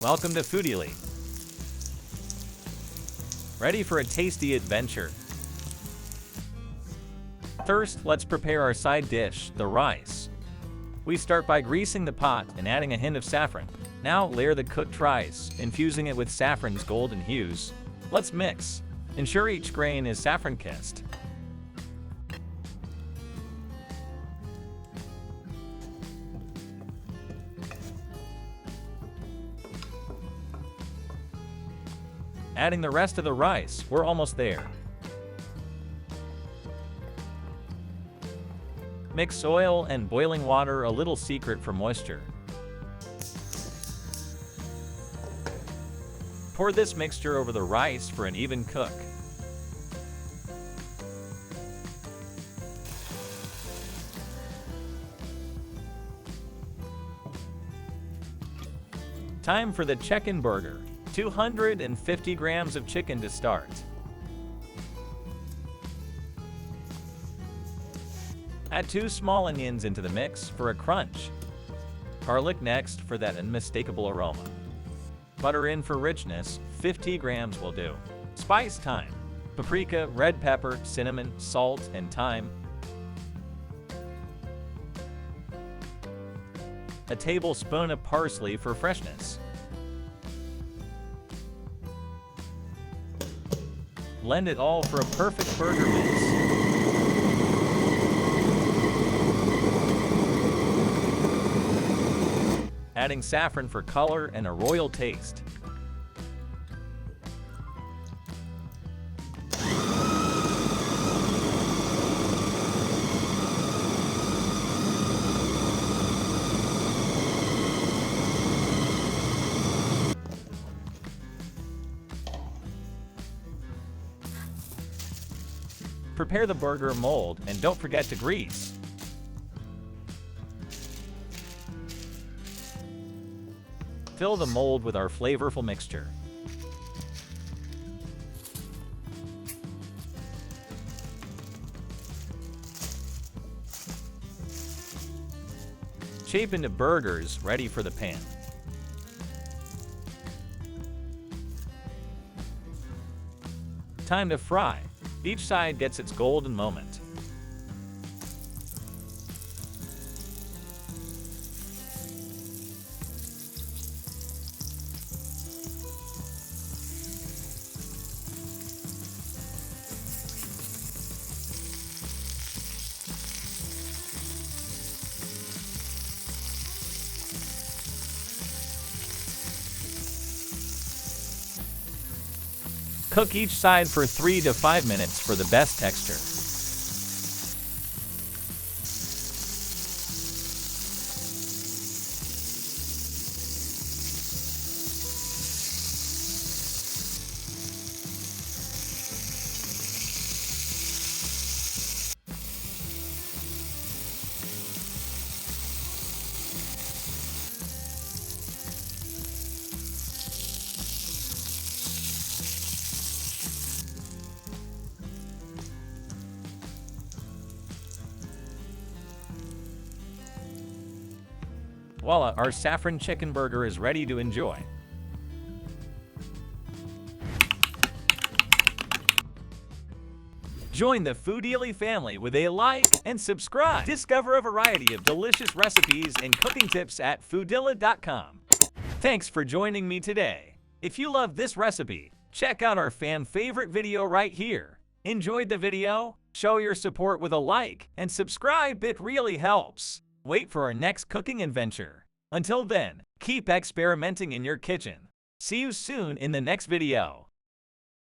Welcome to Foodili. Ready for a tasty adventure? First, let's prepare our side dish, the rice. We start by greasing the pot and adding a hint of saffron. Now layer the cooked rice, infusing it with saffron's golden hues. Let's mix. Ensure each grain is saffron-kissed. Adding the rest of the rice, we're almost there. Mix oil and boiling water, a little secret for moisture. Pour this mixture over the rice for an even cook. Time for the chicken burger. 250 grams of chicken to start. Add 2 small onions into the mix for a crunch. Garlic next for that unmistakable aroma. Butter in for richness, 50 grams will do. Spice time. Paprika, red pepper, cinnamon, salt, and thyme. A tablespoon of parsley for freshness. Blend it all for a perfect burger mix. Adding saffron for color and a royal taste. Prepare the burger mold and don't forget to grease. Fill the mold with our flavorful mixture. Shape into burgers ready for the pan. Time to fry. Each side gets its golden moment. Cook each side for 3 to 5 minutes for the best texture. Voila, our saffron chicken burger is ready to enjoy. Join the Foodili family with a like and subscribe. Discover a variety of delicious recipes and cooking tips at foodili.com. Thanks for joining me today. If you love this recipe, check out our fan favorite video right here. Enjoyed the video? Show your support with a like and subscribe, it really helps. Wait for our next cooking adventure. Until then, keep experimenting in your kitchen. See you soon in the next video.